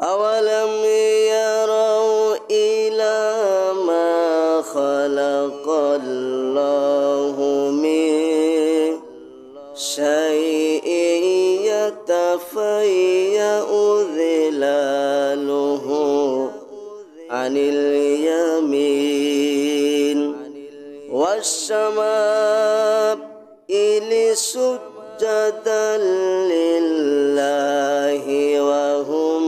أولم يروا إلى ما خلق الله من شيء يتفيأ ظلاله عن اليمين والشمائل سجدا لله وهم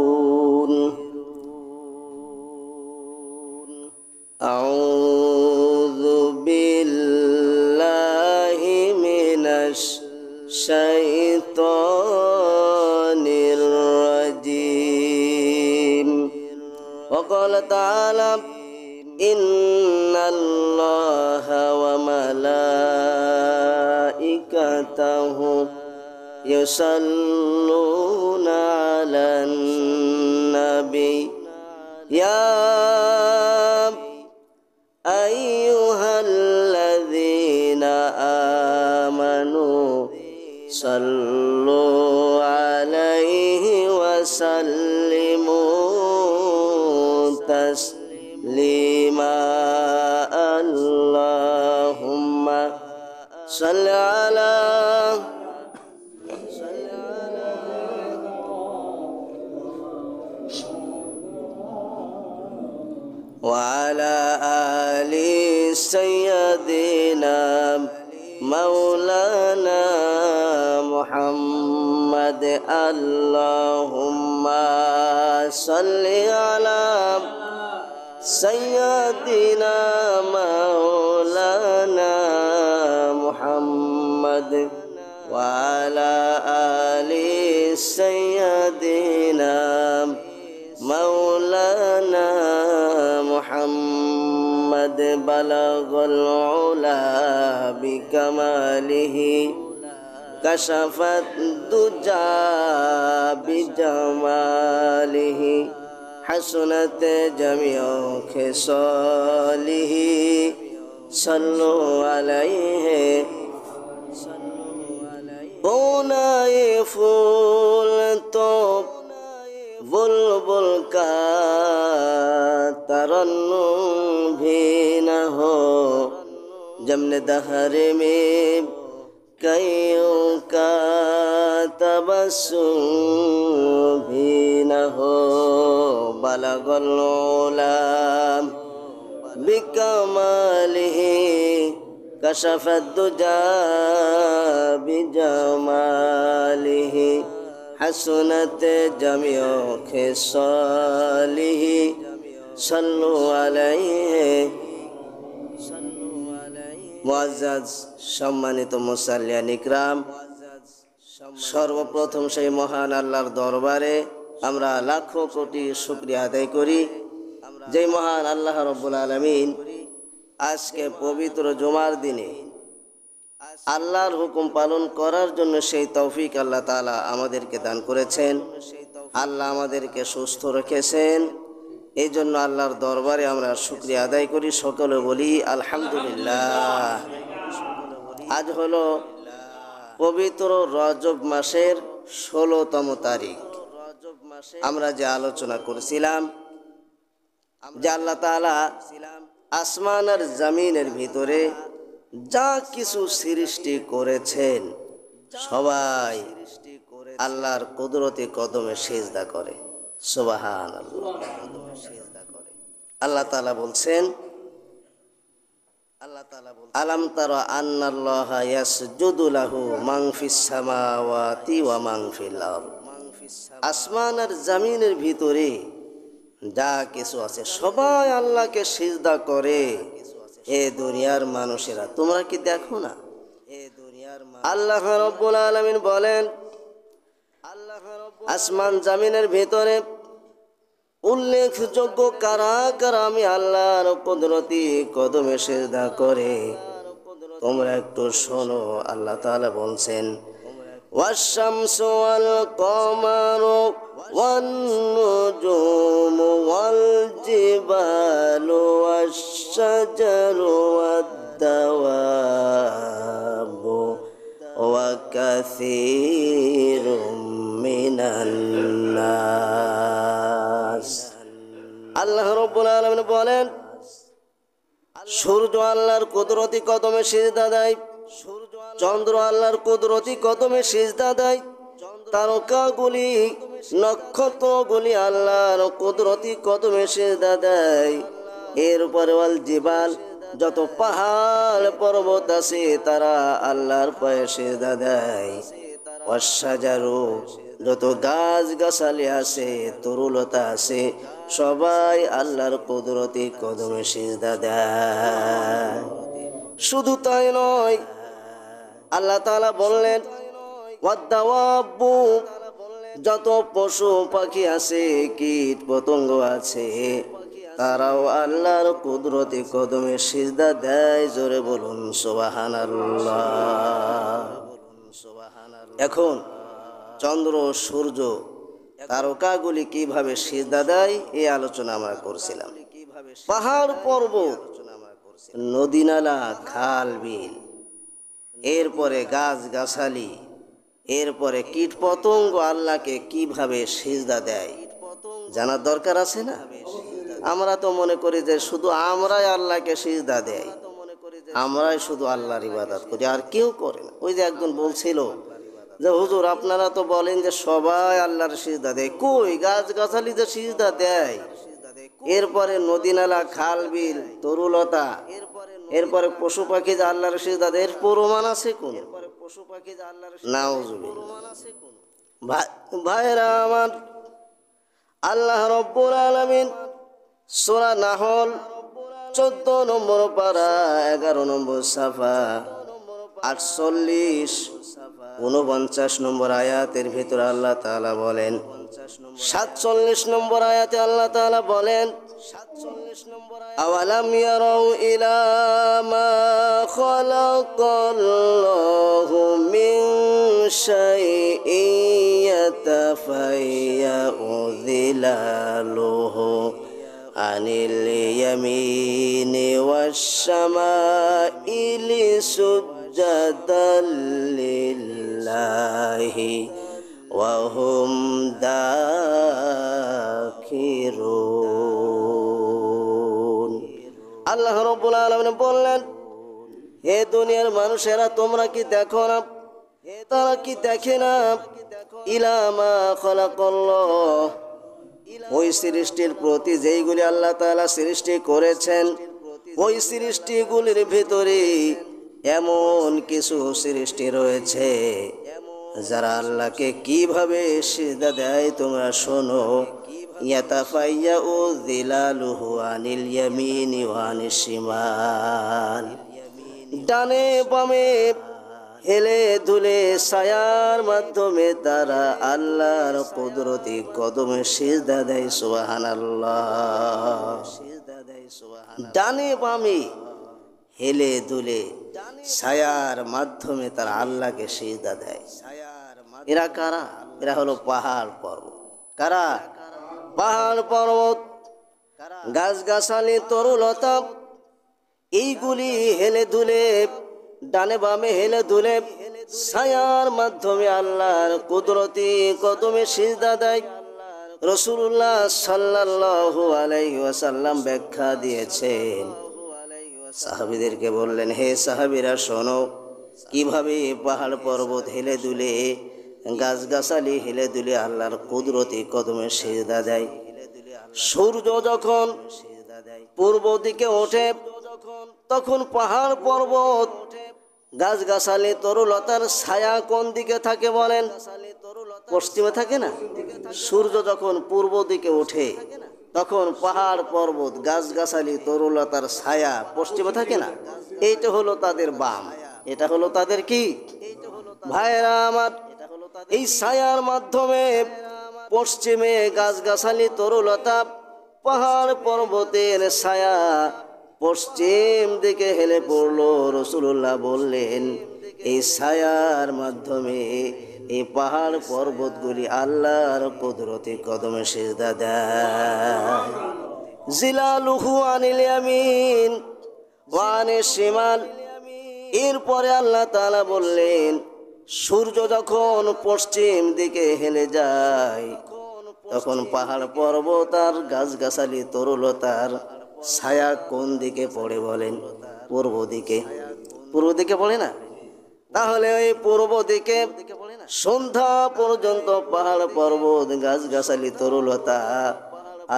داخرون. أعوذ بالله من الشيطان الرجيم. وقال تعالى إن الله وملائكته يصلون على النبي يا أيها الذين آمنوا صلوا عليه وسلموا تسليما. اللهم صل على وعلى آل سيدنا مولانا محمد. اللهم صل على سيدنا مولانا محمد وعلى آل سيدنا مولانا محمد. بلغ العلا بكماله كشف الدجى بجماله حسنت جميع خصاله. صلوا عليه কোনায় ফুল তো बुलबुल का तरन्नुम भी न हो, जमने दहर में कईयों का तबस्सुम भी न हो। बलगल उला बिकमालिही कशफद दुजा बिजमालिही हसनत जमियो खिसालिही। सल्लु अलैहि। मुअज्जज सम्मानित मुसल्लियान इकराम, सर्वप्रथम সেই মহান আল্লাহর দরবারে আমরা লাখো কোটি শুকরিয়া আদায় করি, যে মহান আল্লাহ রাব্বুল আলামিন আজকে পবিত্র জুমার দিনে আল্লাহর হুকুম পালন করার জন্য সেই তৌফিক আল্লাহ তাআলা আমাদেরকে দান করেছেন। আল্লাহ আমাদেরকে সুস্থ রেখেছেন, এই জন্য আল্লাহর দরবারে আমরা শুকরিয়া আদায় করি, সকলে বলি আলহামদুলিল্লাহ। আজ হলো পবিত্র রজব মাসের 16তম তারিখ। আমরা যে আলোচনা করেছিলাম যে আল্লাহ তাআলা আসমান আর জমিনের ভিতরে যা কিছু সৃষ্টি করেছেন সবাই আল্লাহর কুদরতি কদমে সিজদা করে। সুবহানাল্লাহ। আল্লাহ তাআলা বলছেন, আলাম তারা আন্নাল্লাহা ইয়াসজুদু লাহু মান ফিস সামাওয়াতি ওয়া মান ফিল আরদ। আসমান আর জমিনের ভিতরে যা কিছু আছে সবাই আল্লাহকে সিজদা করে। এ দুনিয়ার মানুষেরা তোমরা কি দেখো না? আল্লাহ রাব্বুল আলামিন বলেন, আসমান জমিনের ভিতরে উল্লেখযোগ্য কারা কারা আমি আল্লাহর কুদরতি কদমে সিজদা করে তোমরা একটু শোনো। আল্লাহ তাআলা বলছেন, والشمس والقمر والنجوم والجبال والشجر والدواب وكثير من الناس আল্লাহ রাব্বুল আলামিন বলেন, সূর্য আল্লাহর কুদরতি কদমে সিজদা দেয়, চন্দ্র আল্লাহর কুদরতি কদমে সিজদা দেয়, তারকাগুলি নক্ষত্রগুলি আল্লাহর কুদরতি কদমে সিজদা দেয়। এরপরে ওয়াল জিবাল, যত পাহাড় পর্বত আছে তারা আল্লাহর পায়ে সিজদা দেয়। ওয়াশজারু, যত গাছ গাছালি আছে, তরুলতা আছে, সবাই আল্লাহর কুদরতি কদমে সিজদা দেয়। শুধু তাই নয়, আল্লাহ তাআলা বললেন ওয়াদ্দাওয়াবু, যত পশু পাখি আছে, কীট পতঙ্গ আছে, তারাও আল্লাহর কুদরতি কদমে সিজদা দেয়। জোরে বলুন সুবহানাল্লাহ। এখন চন্দ্র, সূর্য, তারকাগুলি কিভাবে সিজদা দেয় এই আলোচনা আমরা করছিলাম। পাহাড় পর্বত, নদী নালা, খাল বিল, এরপরে গাছ গাছালি, এরপরে কীট পতঙ্গ আল্লাহকে কিভাবে সিজদা দেয় জানার দরকার আছে না? আমরা তো মনে করি যে শুধু আমরাই আল্লাহকে সিজদা দেয়, আমরাই শুধু আল্লাহর ইবাদত করি, আর কেউ করে না। ওই যে একজন বলছিল যে হুজুর আপনারা তো বলেন যে সবাই আল্লাহর সিজদা দেয়, কই গাছ গাছালি যে সিজদা দেয়, এরপরে নদী নালা, খাল বিল, তরুলতা, এরপরে পশু পাখি যে আল্লাহর সিজদা দেয়, এর প্রমাণ আছে কোন? নাউজুবিল্লাহ। ভাইরা আমার, আল্লাহ রাব্বুল আলামিন সূরা নাহল 14 নম্বর পারা 11 নম্বর সাফা 48 49 নম্বর আয়াতের ভিতরে আল্লাহ তাআলা বলেন, 47 নম্বর আয়াতে আল্লাহ তাআলা বলেন, আওয়ালাম ইয়ারাউ ইলা মা খালাকাল্লাহু মিন শাইইন ইয়াতাফায়্যাউ যিলালুহু আনিল ইয়ামিনি ওয়াশ শামাইলি সুজদাল লিল্লাহি ওয়া হুম দাখিরুন। আল্লাহ রাব্বুল আলামিন বললেন, হে দুনিয়ার মানুষেরা, তোমরা কি দেখো না, তারা কি দেখে না, ইলা মা খালাকাল্লাহ, ওই সৃষ্টির প্রতি যেইগুলি আল্লাহ তাআলা সৃষ্টি করেছেন, ওই সৃষ্টিগুলির ভিতরে এমন কিছু সৃষ্টি রয়েছে যারা আল্লাহকে কিভাবে সিজদা দেয় তোমরা শোনো। ইয়াতাফায়্যাউ যিলালুহু আনিল ইয়ামিনি ওয়া আনিশ শিমাল, ডানে বামে হেলে দুলে ছায়ার মাধ্যমে তারা আল্লাহর কুদরতি কদমে সিজদা দেয়। সুবহানাল্লাহ। ডানে বামে হেলে দুলে ছায়ার মাধ্যমে তারা আল্লাহকে সিজদা দেয়। এরা কারা? এরা হলো পাহাড় পর্বত। কারা? পাহাড় পর্বত, গাছ গাছালি, তরুলতা, এইগুলি হেলে দুলে, ডানে বামে হেলে দুলে ছায়ার মাধ্যমে আল্লাহর কুদরতি কদমে সিজদা দেয়। রাসূলুল্লাহ সাল্লাল্লাহু আলাইহি ওয়াসাল্লাম ব্যাখ্যা দিয়েছেন, সাহাবীদেরকে বললেন, হে সাহাবীরা শোনো, কিভাবে পাহাড় পর্বত হেলে দুলে, গাছ গাছালি হেলে দুলে আল্লাহর কুদরতি কদমে সিজদা দেয়। সূর্য যখন পূর্ব দিকে ওঠে তখন পাহাড় পর্বত, গাছ গাছালি, তরুলতার ছায়া কোন দিকে থাকে বলেন? পশ্চিমে থাকে না? সূর্য যখন পূর্ব দিকে ওঠে তখন পাহাড় পর্বত, গাছ গাছালি, তরুলতার ছায়া পশ্চিমে থাকে না? এইটা হলো তাদের বাম, এটা হলো তাদের কি? ভাইরা আমার, এই ছায়ার মাধ্যমে পশ্চিমে গাছ গাছালি, তরুলতা, পাহাড় পর্বতের ছায়া পশ্চিম দিকে হেলে পড়লো। রাসূলুল্লাহ বললেন, এই ছায়ার মাধ্যমে এই পাহাড় পর্বতগুলি আল্লাহর কুদরতি কদমে সিজদা দেয়। জিলালুহু আনিল ইয়ামিন ওয়া আনিশ শিমাল। এরপরে আল্লাহ তাআলা বললেন, সূর্য যখন পশ্চিম দিকে হেলে যায় তখন পাহাড় পর্বত আর গাছগাছালি তরুলতার ছায়া কোন দিকে পড়ে বলেন? পূর্ব দিকে। পূর্ব দিকে পড়ে না? তাহলে ওই পূর্ব দিকে সন্ধ্যা পর্যন্ত পাহাড় পর্বত গাছগাছালি তরুলতা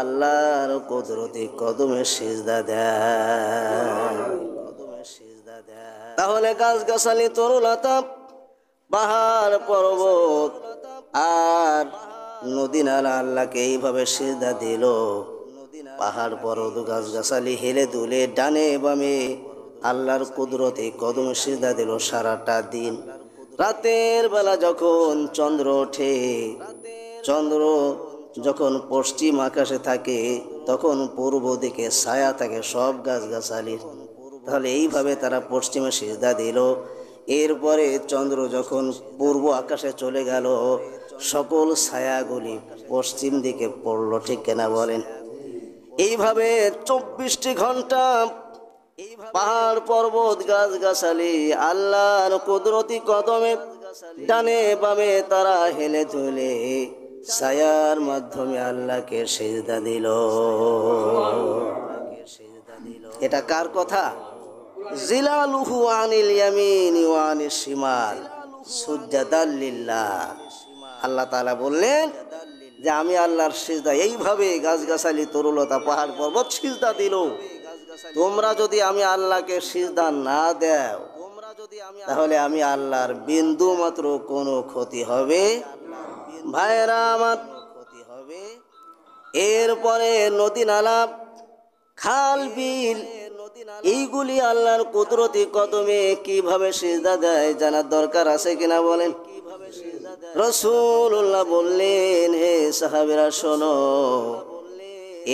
আল্লাহর কুদরতি কদমে সিজদা দেয়। তাহলে গাছগাছালি তরুলতা পাহাড় পর্বত আর নদী নালা আল্লাহকে এইভাবে সিজদা দিল। পাহাড় পর্বত গাছগাছালি হেলে দুলে ডানে বামে আল্লাহর কুদরতে কদমে সিজদা দিল সারাটা দিন। রাতের বেলা যখন চন্দ্র ওঠে, চন্দ্র যখন পশ্চিম আকাশে থাকে তখন পূর্ব দিকে ছায়া থাকে সব গাছগাছালির। তাহলে এইভাবে তারা পশ্চিমে সিজদা দিল। এরপরে চন্দ্র যখন পূর্ব আকাশে চলে গেল সকল ছায়াগুলি পশ্চিম দিকে পড়ল, ঠিক কিনা বলেন? এইভাবে 24টি ঘন্টা পাহাড় পর্বত গাছগাছালি আল্লাহর কুদরতি কদমে ডানে বামে তারা হেলে তুলে ছায়ার মাধ্যমে আল্লাহকে সিজদা দিল। এটা কার কথা? জিলালুহু আনিল ইয়ামিনি ওয়া আনিশ শিমাল সুজদান লিল্লাহ। আল্লাহ তাআলা বললেন যে আমি আল্লাহর সিজদা এইভাবে গাছগাছালি তরুলতা পাহাড় পর্বত সিজদা দিল। তোমরা যদি আমি আল্লাহকে সিজদা না দাও তাহলে আমি আল্লাহর বিন্দু মাত্র কোনো ক্ষতি হবে ভাইরা আমার। এরপরে নদী নালা খাল বিল এইগুলি আল্লাহর কুদরতি কদমে কিভাবে সিজদা দেয় জানার দরকার আছে কিনা বলেন? রাসূলুল্লাহ বললেন, হে সাহাবীরা শোনো,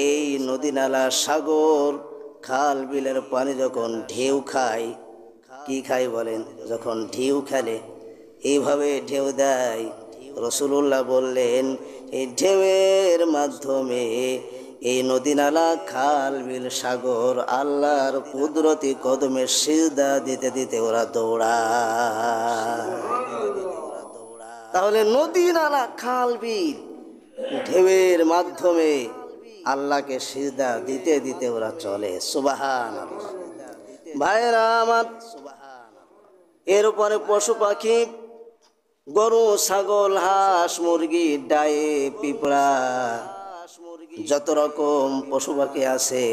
এই নদী নালা সাগর খাল বিলের পানি যখন ঢেউ খায়, কি খায় বলেন? যখন ঢেউ খেলে এইভাবে ঢেউ দেয়। রাসূলুল্লাহ বললেন এই ঢেউয়ের মাধ্যমে এই নদী নালা খাল বিল সাগর আল্লাহর কুদরতি কদমে সিজদা দিতে দিতে ওরা দৌড়ায়। তাহলে নদী নালা খাল বিল ঢেউয়ের মাধ্যমে আল্লাহকে সিজদা দিতে দিতে ওরা চলে। সুবহানাল্লাহ। ভাইরা আমার, এর উপরে পশু পাখি গরু ছাগল হাঁস মুরগি ডায়ে পিঁপড়া যত রকম পশু পাখি আছে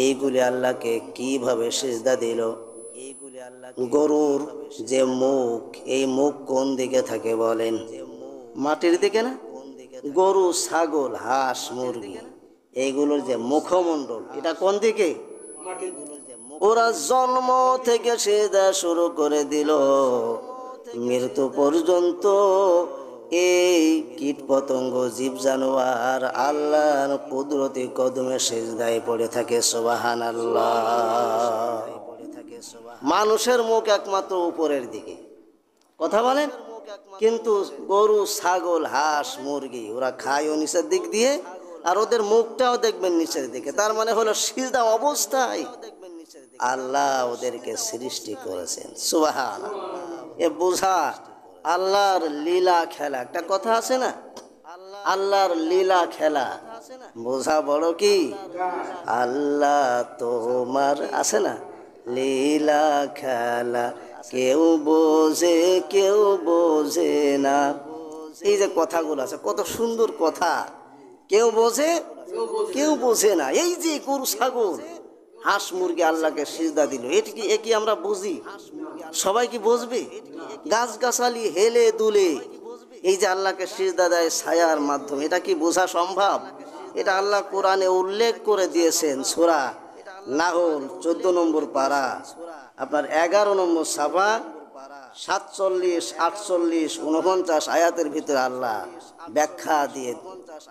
এইগুলি আল্লাহকে কিভাবে সিজদা দিল? গরুর যে মুখ, এই মুখ কোন দিকে থাকে বলেন? মাটির দিকে না? গরু ছাগল হাঁস মুরগি এইগুলোর যে মুখমণ্ডল এটা কোন দিকে? ওরা জন্ম থেকে সিজদা শুরু করে দিল মৃত্যু পর্যন্ত এই কীট পতঙ্গ জীব জানোয়ার আল্লাহর কুদরতি কদমে সিজদায় পড়ে থাকে। সুবহানাল্লাহ। মানুষের মুখ একমাত্র উপরের দিকে, কথা বলেন, কিন্তু গরু ছাগল হাঁস মুরগি ওরা খায়ও নিচের দিক দিয়ে আর ওদের মুখটাও দেখবেন নিচের দিকে। তার মানে হলো সিজদা অবস্থায় আল্লাহ ওদেরকে সৃষ্টি করেছেন। সুবহানাল্লাহ। এ বোঝা আল্লাহর লীলা খেলা। একটা কথা আছে না, আল্লাহর লীলা খেলা বোঝা বড় কি? আল্লাহ তোমার আছে না লীলা খেলা, কেউ বোঝে কেউ বোঝে না। এই যে কথাগুলো আছে কত সুন্দর কথা, কেউ বোঝে কেউ বোঝে না। এই যে গরু ছাগল হাঁস মুরগি আল্লাহকে সিজদা দিল, এ কি আমরা বুঝি? সবাই কি বুঝবে? গাছগাছালি হেলে দুলে এই যে আল্লাহকে সিজদা দেয় ছায়ার মাধ্যমে, এটা কি বোঝা সম্ভব? এটা আল্লাহ কোরআনে উল্লেখ করে দিয়েছেন। সূরা নাহল 14 নম্বর পারা আপনার 11 নম্বর সাফা 47, 48, 49 আয়াতের ভিতরে আল্লাহ ব্যাখ্যা দিয়ে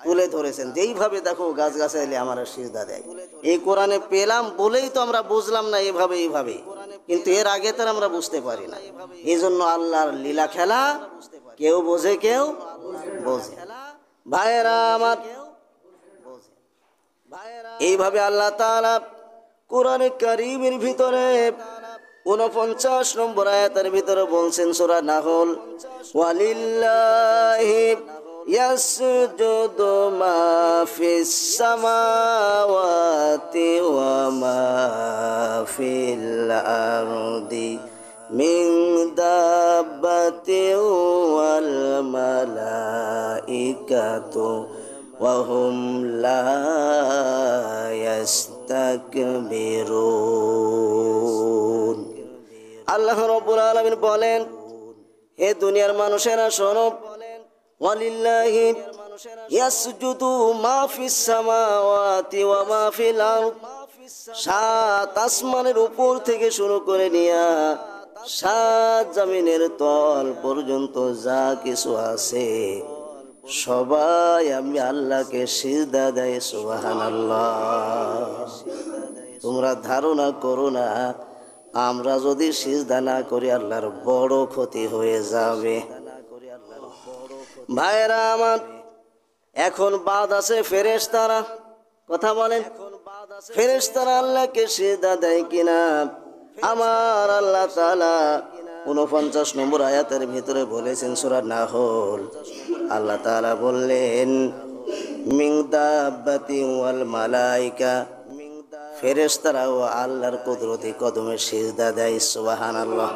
তুলে ধরেছেন যে এইভাবে দেখো গাছগাছালি আমার সিজদা দেয়। এই কোরআনে পেলাম বলেই তো আমরা বুঝলাম না এইভাবে, কিন্তু এর আগে তো আমরা বুঝতে পারি না। এই জন্য আল্লাহর লীলা খেলা কেউ বোঝে কেউ বোঝে। ভাইয়েরা আমার, এইভাবে আল্লাহ তাআলা কোরআনে কারীমের ভিতরে 49 নম্বর আয়াতের ভিতরে বলছেন সূরা নাহল, ওয়ালিল্লাহি ইয়াসজুদু মা ফিস সামাওয়াতি ওয়া মা ফিল আরদি মিন দাব্বাতিন ওয়াল মালাইকাতু ওয়া হুম লা ইয়াস্তাকবিরুন। আল্লাহ রাব্বুল আলামিন বলেন, হে দুনিয়ার মানুষেরা শোনো, ওয়ালিল্লাহি ইয়াসজুদু মা ফিস সামাওয়াতি ওয়া মা ফিল আরদ, সাত আসমানের উপর থেকে শুরু করে নিয়া সাত জমিনের তল পর্যন্ত যা কিছু আছে সবাই আমি আল্লাহকে সিজদা দেয়। সুবহানাল্লাহ। তোমরা ধারণা করো না আমরা যদি সিজদা না করি আল্লাহর বড় ক্ষতি হয়ে যাবে। ভাইরা আমার, এখন বাদ আছে ফেরেশতারা। কথা বলেন, ফেরেশতারা আল্লাহকে সিজদা দেয় কিনা? আমার আল্লাহ তাআলা 49 নম্বর আয়াতের ভিতরে বলেছেন সূরা নাহল, আল্লাহ তাআলা বললেন, মিন দাব্বাতি ওয়াল মালাইকা, ফেরেশতারাও আল্লাহর কুদরতি কদমে সিজদা দেয়। সুবহানাল্লাহ।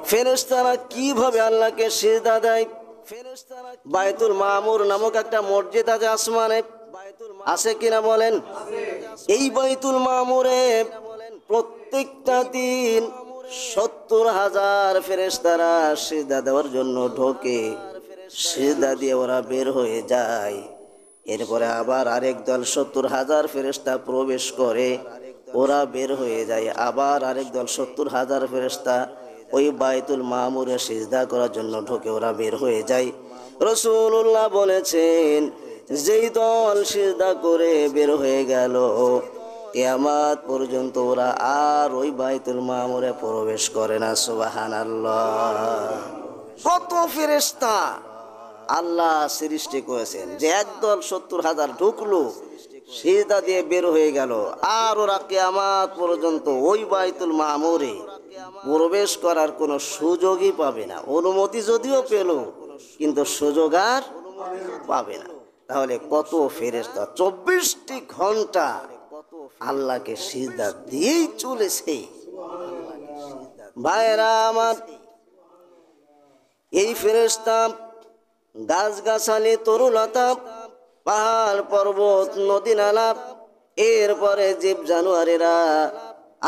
ফেরেশতারা কিভাবে আল্লাহকে সিজদা দেয়? বাইতুল মামুর নামক একটা মসজিদ আছে আসমানে, আছে কিনা বলেন? এই বাইতুল মামুরে প্রত্যেকটা দিন 70,000 ফেরেশতারা সিজদা দেওয়ার জন্য ঢোকে। সিজদা দিয়ে ওরা বের হয়ে যায়। এরপরে আবার আরেক দল 70,000 ফেরেশতা প্রবেশ করে, ওরা বের হয়ে যায়। আবার আরেক দল 70,000 ফেরেশতা ওই বাইতুল মামুরে সিজদা করার জন্য ঢোকে, ওরা বের হয়ে যায়। রাসূলুল্লাহ বলেছেন, যেই দল সিজদা করে বের হয়ে গেল কিয়ামত পর্যন্ত ওরা আর ওই বাইতুল মামুরে প্রবেশ করে না। সুবহানাল্লাহ। কত ফেরেশতা আল্লাহ সৃষ্টি করেছেন যে একদল 70,000 ঢুকলো, সিজদা দিয়ে বের হয়ে গেল, আর ওরা কিয়ামত পর্যন্ত ওই বাইতুল মামুরে প্রবেশ করার কোনো সুযোগই পাবে না। অনুমতি যদিও পেল কিন্তু সুযোগ আর পাবে না। তাহলে কত ফেরেশতা 24টি ঘন্টা আল্লাহকে সিজদা দিয়েই চলেছে। ভাইরা আমার, এই ফেরেশতা গাছগাছালি, তরুলতা, পাহাড় পর্বত, নদী নালা, এরপরে জীব জানোয়ারেরা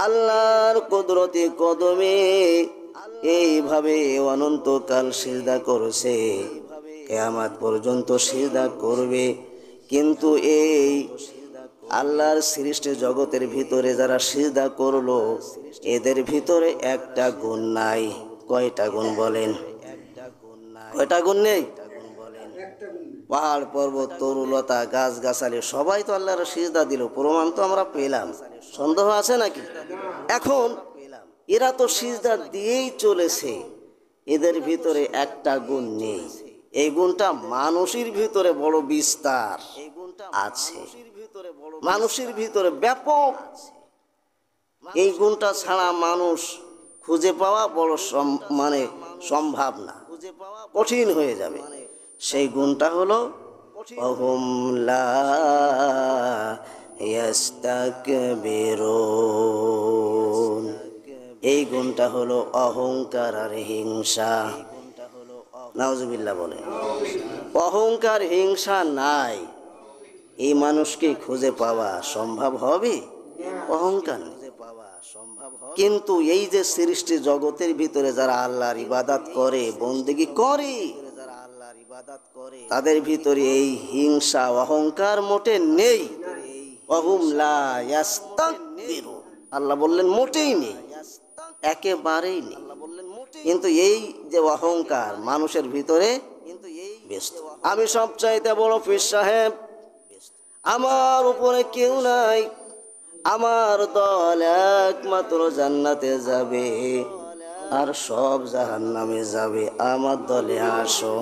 আল্লাহর কুদরতি কদমে এইভাবে অনন্তকাল সিজদা করেছে, কিয়ামত পর্যন্ত সিজদা করবে। কিন্তু এই আল্লাহর সৃষ্টি জগতের ভিতরে যারা সিজদা করলো এদের ভিতরে একটা গুণ নাই। কয়টা গুণ বলেন? কয়টা গুণ নেই? পাহাড় পর্বত, তরুলতা, গাছ গাছালি সবাই তো আল্লাহর সিজদা দিল, প্রমাণ তো আমরা পেলাম। সন্দেহ আছে নাকি? এখন এরা তো সিজদা দিয়েই চলেছে, এদের ভিতরে একটা গুণ নেই। এই গুণটা মানুষের ভিতরে বড় বিস্তার আছে, মানুষের ভিতরে ব্যাপক। এই গুণটা ছাড়া মানুষ খুঁজে পাওয়া বড় সম্ভব না, কঠিন হয়ে যাবে। সেই গুণটা হলো অহুম লা ইয়াস্তাকবিরুন। এই গুণটা হলো অহংকার আর হিংসা। নাউজুবিল্লাহ বলে। অহংকার হিংসা নাই, এই মানুষকে খুঁজে পাওয়া সম্ভব হবে? অহংকার নেই। কিন্তু এই যে সৃষ্টি জগতের ভিতরে যারা আল্লাহর ইবাদত করে, বন্দেগী করে, তাদের ভিতরে এই হিংসা অহংকার মোটে নেই। ওয়াহুম লা ইয়াস্তাকবিরুন, আল্লাহ বললেন মোটেই নেই, একেবারেই নেই। কিন্তু এই যে অহংকার মানুষের ভিতরে ব্যস্ত। আমি সবচাইতে বড় পীর সাহেব, আমার উপরে কেউ নাই, আমার দল একমাত্র জান্নাতে যাবে আর সব জাহান্নামে যাবে, আমার দলে আসো,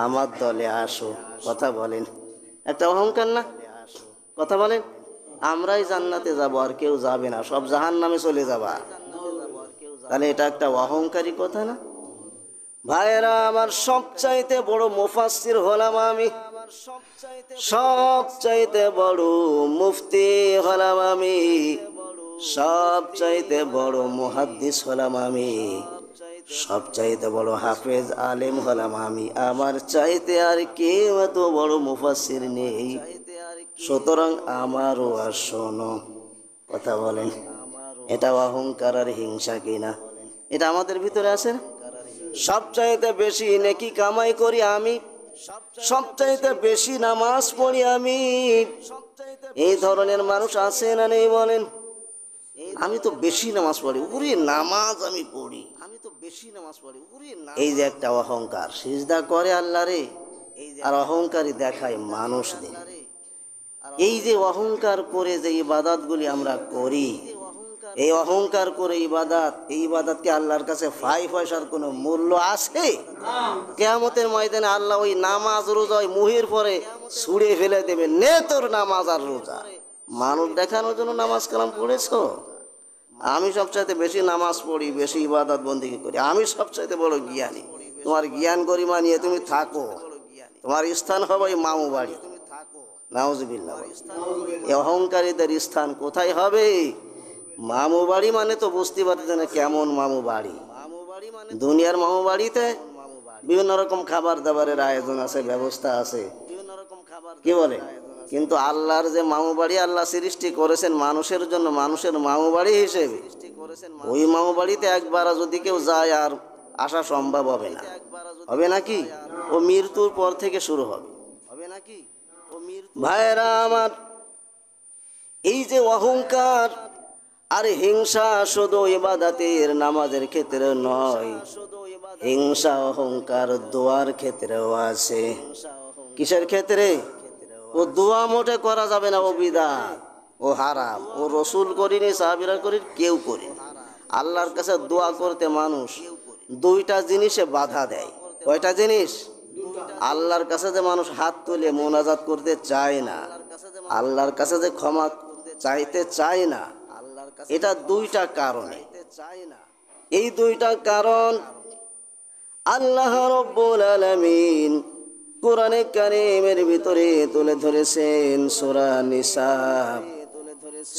আমার দলে আসো। কথা বলেন, একটা অহংকার না? কথা বলেন, আমরাই জান্নাতে যাব আর কেউ যাবে না, সব জাহান্নামে চলে যাবা। তাহলে এটা একটা অহংকারী কথা না? ভাইয়েরা আমার, সবচাইতে বড় মুফাসসির হলাম আমি, সবচাইতে বড় মুফতি হলাম আমি, সবচাইতে বড় মুহাদ্দিস হলাম আমি, সবচাইতে বড় হাফেজ আলেম হলাম আমি। আমার চাইতে আর কেউ এত বড় মুফাসসির নেই। সুতরাং আমারও আর শোনো। কথা বলেন, এটা অহংকার আর হিংসা কিনা? এটা আমাদের ভিতরে আছে না? সবচাইতে বেশি নেকি কামাই করি আমি, সবচাইতে বেশি নামাজ পড়ি আমি, এই ধরনের মানুষ আছে না নেই বলেন? আমি তো বেশি নামাজ পড়ি, ওরে নামাজ আমি পড়ি, আমি তো বেশি নামাজ পড়ি, ওরে। এই যে একটা অহংকার, সিজদা করে আল্লাহরে আর অহংকারী দেখায় মানুষদের। এই যে অহংকার করে যে ইবাদতগুলি আমরা করি, এই অহংকার করে ইবাদত, এই ইবাদতকে আল্লাহর কাছে 5 পয়সার কোনো মূল্য আছে? কিয়ামতের ময়দানে আল্লাহ ওই নামাজ রোজা ওই মুহির পরে ছুঁড়ে ফেলে দেবে, নে তোর নামাজ আর রোজা। মানুষ দেখানোর জন্য নামাজ কালাম পড়েছো? আমি সবচাইতে বেশি নামাজ পড়ি, বেশি ইবাদত বন্দেগী করি, আমি সবচাইতে বড় জ্ঞানী। তোমার জ্ঞান গরিমা নিয়ে তুমি থাকো, তোমার স্থান হবে মামু বাড়ি। নাউজুবিল্লাহ। এই অহংকারীদের স্থান কোথায় হবে? মামু বাড়ি মানে তো বুঝতে পারছেন কেমন মামু বাড়ি। দুনিয়ার মামু বাড়িতে বিভিন্ন রকম খাবার দাবারের আয়োজন আছে, ব্যবস্থা আছে, কি বলে? কিন্তু আল্লাহর যে মামু বাড়ি আল্লাহ সৃষ্টি করেছেন মানুষের জন্য, মানুষের মামু বাড়ি হিসেবে, ওই মামু বাড়িতে একবার যদি কেউ যায় আর আসা সম্ভব হবে না। হবে নাকি? ও মৃত্যুর পর থেকে শুরু হবে। হবে নাকি? ভাইরা আমার, এই যে অহংকার আর হিংসা শুধু ইবাদতের নামাজের ক্ষেত্রে নয়, হিংসা অহংকার দোয়ার ক্ষেত্রেও আছে। কিসের ক্ষেত্রে? ও দোয়া মোটে করা যাবে না, ও বিদআত, ও হারাম, ও রসুল করিনি, সাহাবীরা করি, কেউ করে। আল্লাহর কাছে দোয়া করতে মানুষ দুইটা জিনিসে বাধা দেয়। কয়টা জিনিস? আল্লাহর কাছে যে মানুষ হাত তুলে মোনাজাত করতে চায় না, আল্লাহর কাছে যে ক্ষমা চাইতে চায় না, এটা দুইটা কারণে। এই দুইটা কারণ আল্লাহ রাব্বুল আলামিন কোরআনে কারীমের ভিতরে তুলে ধরেছেন। সূরা নিসা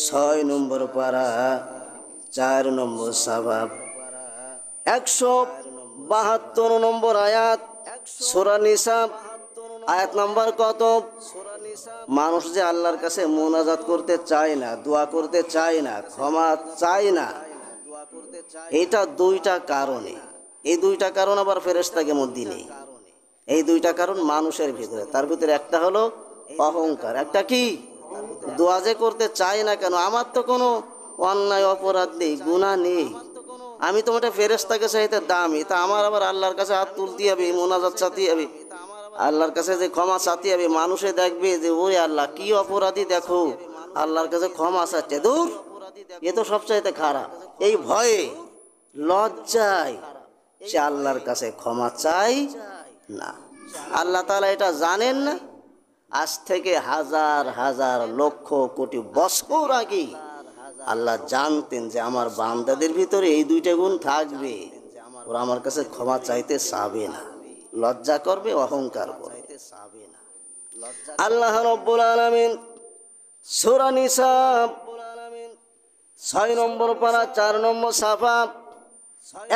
6 নম্বর পারা 4 নম্বর সাবাব 172 নম্বর আয়াত। সূরা নিসা আয়াত নাম্বার কত? মানুষ যে আল্লাহর কাছে মোনাজাত করতে চায় না, দোয়া করতে চায় না, ক্ষমা চায় না, এটা দুইটা কারণে। এই দুইটা কারণ আবার ফেরেশতাকে মধ্যে নেই। এই দুইটা কারণ মানুষের ভিতরে, তার ভিতরে একটা হলো অহংকার, একটা কি? দোয়া যে করতে চায় না কেন? আমার তো কোনো অন্যায় অপরাধ নেই, গুনাহ নেই, আমি তো একটা ফেরেশতাকে চাইতে দামি, তা আমার আবার আল্লাহর কাছে হাত তুলতে হবে, মোনাজাত চাইতে হবে, আল্লাহর কাছে যে ক্ষমা চাইতে হবে। মানুষে দেখবে যে ওরে আল্লাহ কি অপরাধী, দেখো আল্লাহর কাছে ক্ষমা চাচ্ছে, দূর, এ তো সবচাইতে খারাপ। এই ভয়ে লজ্জায় সে আল্লাহর কাছে ক্ষমা চাই না। আল্লাহ তাআলা এটা জানেন না? আজ থেকে হাজার হাজার লক্ষ কোটি বছর আগে আল্লাহ জানতেন যে আমার বান্দাদের ভিতরে এই দুইটা গুণ থাকবে, ওরা আমার কাছে ক্ষমা চাইতে চাবে না, লজ্জা করবে, অহংকার করবে। আল্লাহ রাব্বুল আলামিন সূরা নিসা 6 নম্বর পারা 4 নম্বর সাফা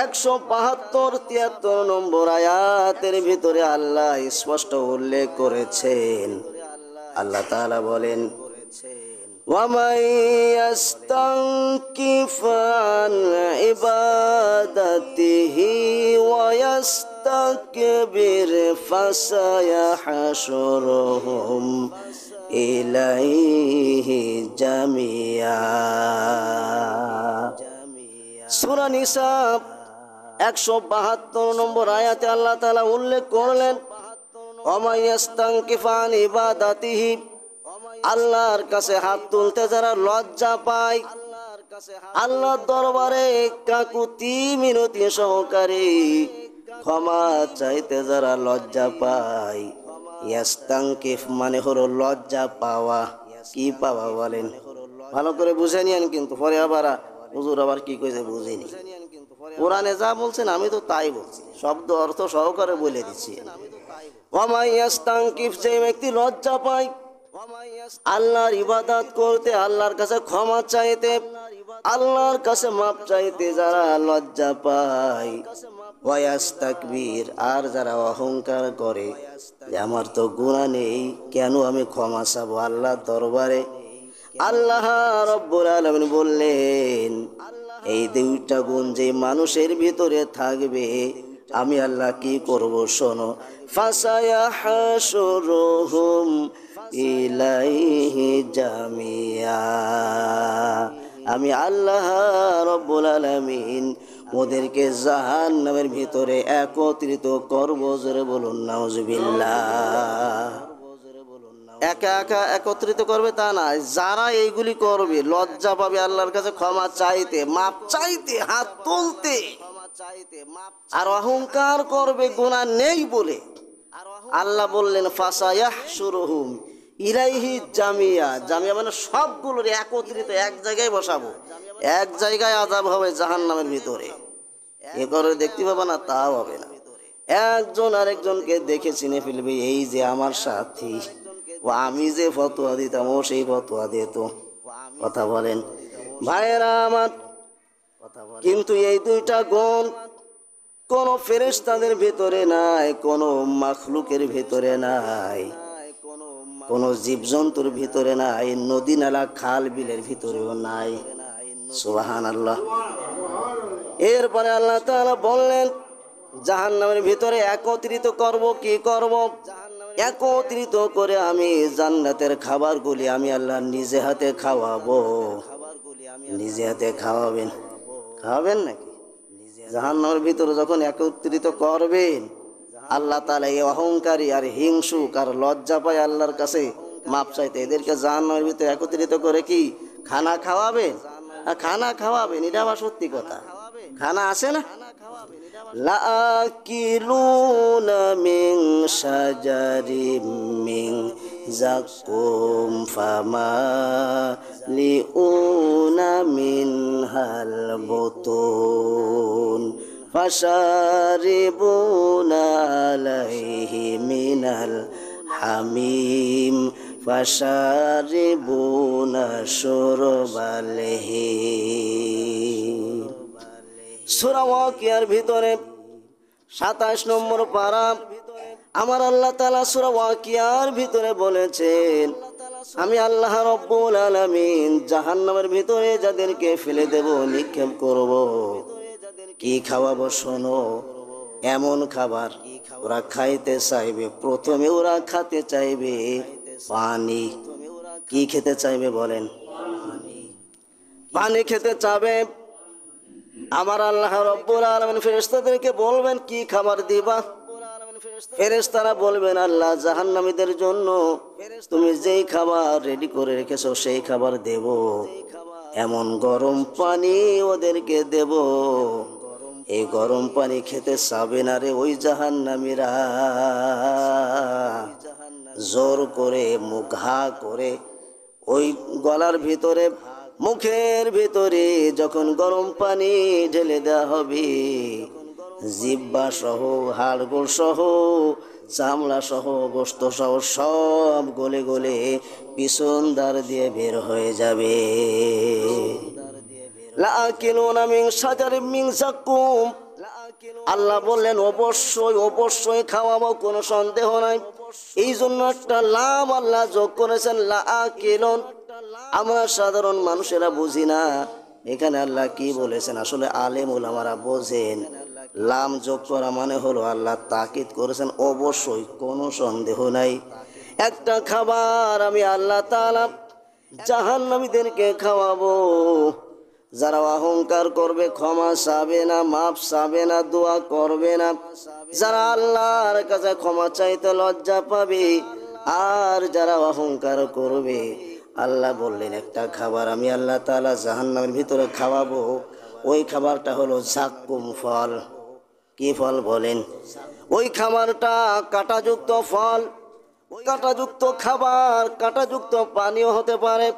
172-73 নম্বর আয়াতের ভিতরে আল্লাহ স্পষ্ট উল্লেখ করেছেন। আল্লাহ তাআলা বলেন, وَمَن يَسْتَنكِفْ عَنْ عِبَادَتِهِ وَيَسْتَكْبِرْ فَسَيَحْشُرُهُمْ إِلَيْهِ جَمِيعًا। সূরা নিসা 172 নম্বর আয়াতে আল্লাহ তাআলা উল্লেখ করলেন, وَمَن يَسْتَنكِفْ عَنْ عِبَادَتِهِ, আল্লাহর কাছে হাত তুলতে যারা লজ্জা পায়, আল্লাহর দরবারে কাকুতি মিনতি সহকারে ক্ষমা চাইতে যারা লজ্জা পায়, ইয়াস্তানকিফ মানে হলো লজ্জা পাওয়া। কি পাওয়া বলেন? ভালো করে বুঝে নিয়েন, কিন্তু পরে আবার হুজুর আবার কি কইছে বুঝিনি। কোরআনে যা বলছেন আমি তো তাই বলছি, শব্দ অর্থ সহকারে বলে দিচ্ছি। ওয়া ইয়াস্তানকিফ, যে ব্যক্তি লজ্জা পায় আল্লাহর ইবাদত করতে, আল্লাহর কাছে ক্ষমা চাইতে, আল্লাহর কাছে মাপ চাইতে যারা লজ্জা পায়, ওয়া ইয়াস্তাকবীর, আর যারা অহংকার করে যে আমার তো গুনাহ নেই, কেন আমি ক্ষমা চাবো আল্লাহর দরবারে। আল্লাহ রাব্বুল আলামিন বললেন এই দুইটা গুণ যে মানুষের ভিতরে থাকবে আমি আল্লাহ কি করব শোনো, ফাসায়াহশুরুহুম ইলাইহি জামিয়া, আমি আল্লাহ রাব্বুল আলামিন ওদেরকে জাহান্নামের ভিতরে একত্রিত করব। জোরে বলুন নাউজুবিল্লাহ। একা একা একত্রিত করবে তা না, যারা এইগুলি করবে লজ্জা পাবে আল্লাহর কাছে ক্ষমা চাইতে, মাপ চাইতে, হাত তুলতে, আর অহংকার করবে গুনাহ নেই বলে, আল্লাহ বললেন ফাসায়াহশুরুহুম ইলাইহি জামিয়া। জামিয়া মানে সবগুলোর একত্রিত এক জায়গায় বসাবো, এক জায়গায় আযাব হবে জাহান্নামের ভিতরে। এ করে দেখতে পাবে না, তাও হবে না। একজন আরেকজনকে দেখে চিনে ফেলবে, এই যে আমার সাথী, ও আমি যে ফতোয়া দিতাম ও সেই ফতোয়া দিত। কথা বলেন ভাইয়েরা আমার। কিন্তু এই দুইটা গুণ কোন ফেরেশতাদের ভিতরে নাই, কোন মাখলুকের ভিতরে নাই, কোন জীবজন্তুর ভিতরে নাই, নদী নালা খাল বিলের ভিতরেও নাই। সুবহানাল্লাহ। এরপরে আল্লাহ তাআলা বললেন জাহান্নামের ভিতরে একত্রিত করব, কি করব? একত্রিত করে আমি জান্নাতের খাবারগুলি আমি আল্লাহ নিজে হাতে খাওয়াবো। নিজে হাতে খাওয়াবেন, খাওয়াবেন নাকি? জাহান্নামের ভিতরে যখন একত্রিত করবেন, আল্লাহ তাআলা এই অহংকারী আর হিংসুক আর লজ্জা পায় আল্লাহর কাছে মাপ চাইতে, এদেরকে জাহান্নামের ভিতরে একত্রিত করে কি খানা খাওয়াবেন? খানা খাওয়াবেন, এটা আবার সত্যি কথা। খানা আছে না? লাকিলুনা মিন শাজারিম মিন যাকুম ফামালিউনা মিনহাল বুতুন ফাশারিবুনা আলাইহি মিনাল হামিম ফাশারিবুনা শুরবাল হিম। সূরা ওয়াকিয়ার ভিতরে 27 নম্বর পারা আমার আল্লাহ তাআলা সূরা ওয়াকিয়ার ভিতরে বলেছেন আমি আল্লাহ রাব্বুল আলামিন জাহান্নামের ভিতরে যাদেরকে ফেলে দেব, নিক্ষেপ করব, কি খাওয়াবো শোনো। এমন খাবার ওরা খাইতে চাইবে, প্রথমে ওরা খেতে চাইবে পানি। কি খেতে চাইবে বলেন? পানি খেতে চাবে। আমার আল্লাহ রাব্বুল আলামিন ফেরেশতাদেরকে বলবেন কি খাবার দিবা? ফেরেশতারা বলবেন আল্লাহ জাহান্নামীদের জন্য তুমি যেই খাবার রেডি করে রেখেছো সেই খাবার দেব। এমন গরম পানি ওদেরকে দেব, এই গরম পানি খেতে চাবে না রে ওই জাহান্নামীরা। জোর করে মুখ হা করে ওই গলার ভিতরে মুখের ভিতরে যখন গরম পানি ঢেলে দেওয়া হবে, জিহ্বা সহ হাড়গোড় সহ চামড়া সহ গোশত সহ সব গলে গলে পিছন দ্বার দিয়ে বের হয়ে যাবে। লাকিলুনা মিন শাজারিম মিন যাকুম, আল্লাহ বললেন অবশ্যই অবশ্যই খাওয়াবো, কোনো সন্দেহ নাই। এই জন্য একটা লাম আল্লাহ যোগ করেছেন, লাকিলুন। আমরা সাধারণ মানুষেরা বুঝি না এখানে আল্লাহ কি বলেছেন, আসলে আলেম উলামারা বোঝেন। লাম যোগ করা মানে হলো আল্লাহ তাকিদ করেছেন অবশ্যই, কোনো সন্দেহ নাই। একটা খাবার আমি আল্লাহ তাআলা জাহান্নামীদেরকে খাওয়াবো, যারা অহংকার করবে, ক্ষমা চাবে না, মাপ চাবে না, দোয়া করবে না, যারা আল্লাহর কাছে ক্ষমা চাইতে লজ্জা পাবে, আর যারা অহংকার করবে, আল্লাহ বললেন একটা খাবার আমি আল্লাহ তাআলা জাহান্নামের ভিতরে খাওয়াবো। ওই খাবারটা হলো যাক্কুম ফল। কি ফল বলেন? ওই খাবারটা কাঁটাযুক্ত ফল, কাঁটাযুক্ত খাবার, কাঁটাযুক্ত পানীয় হতে পারে।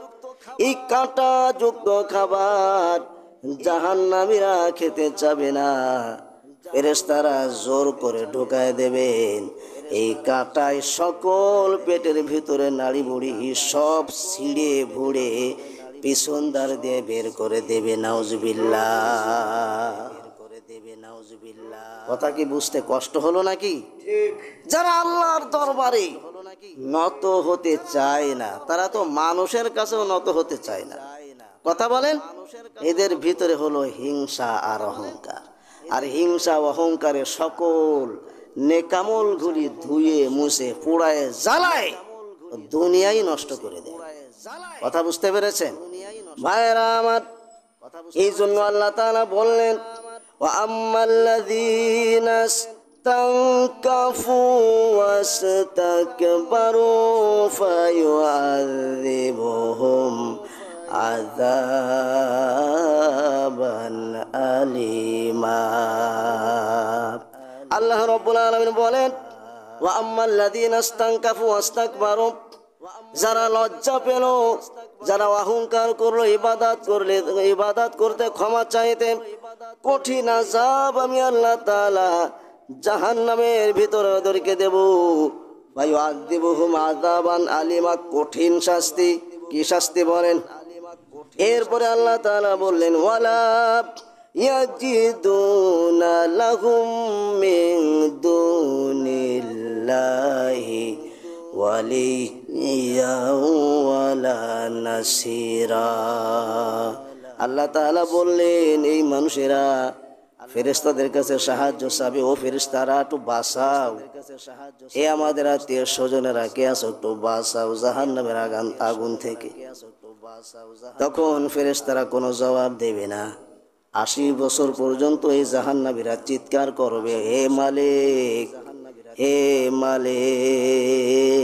এই কাঁটাযুক্ত খাবার জাহান্নামীরা খেতে চাবে না, ফেরেশতারা জোর করে ঢোকায় দেবেন। এই কাঁটায় সকল পেটের ভিতরে নাড়ি বুড়ি সব ছিঁড়ে ভুড়ে পিছন দ্বার দিয়ে বের করে দেবে। নাউজুবিল্লাহ। কথা কি বুঝতে কষ্ট হলো নাকি? যারা আল্লাহর দরবারে নত হতে চায় না, তারা তো মানুষের কাছেও নত হতে চায় না। কথা বলেন, এদের ভিতরে হলো হিংসা আর অহংকার। আর হিংসা অহংকারের সকল নেকামলগুলি ধুয়ে মুছে পোড়ায় জ্বালায় দুনিয়াই নষ্ট করে দেয়। কথা বুঝতে পেরেছেন ভাইয়েরা আমার? এই জন্য আল্লাহ তাআলা বললেন, ওয়া আম্মাল্লাযীনা ইসতানকাফু ওয়াসতাকবারু ফায়ুআযিবুহুম আযাবান আলীমা। আল্লাহ রাব্বুল আলামিন বলেন, ওয়া আম্মাল্লাযীনা ইসতানকাফু ওয়াসতাকবারু, যারা লজ্জা পেল, যারা অহংকার করলো, ইবাদত করতে ক্ষমা চাইতে, কঠিন আযাব আমি আল্লাহ তাআলা জাহান্নামের ভিতরে ওদেরকে দেব। ফায়ুআযিবুহুম আযাবান আলীমা, কঠিন শাস্তি। কি শাস্তি বলেন? এরপরে আল্লাহ তাআলা বললেন, ওয়ালা ইয়াজিদুনা লাহুম মিন দুনিল্লাহি ওয়ালিয়্যা ওয়ালা নাসীরা। আল্লাহ তাআলা বললেন, এই মানুষেরা ফেরেশতাদের কাছে সাহায্য চাবে। ও ফেরেশতারা, একটু বাঁচাও, এ আমাদের আত্মীয় স্বজনেরা কে আছো, একটু বাঁচাও জাহান্নামের আগুন থেকে। তখন ফেরেশতারা কোনো জবাব দেবে না। 80 বছর পর্যন্ত এই জাহান্নামীরা চিৎকার করবে, হে মালিক, হে মালিক।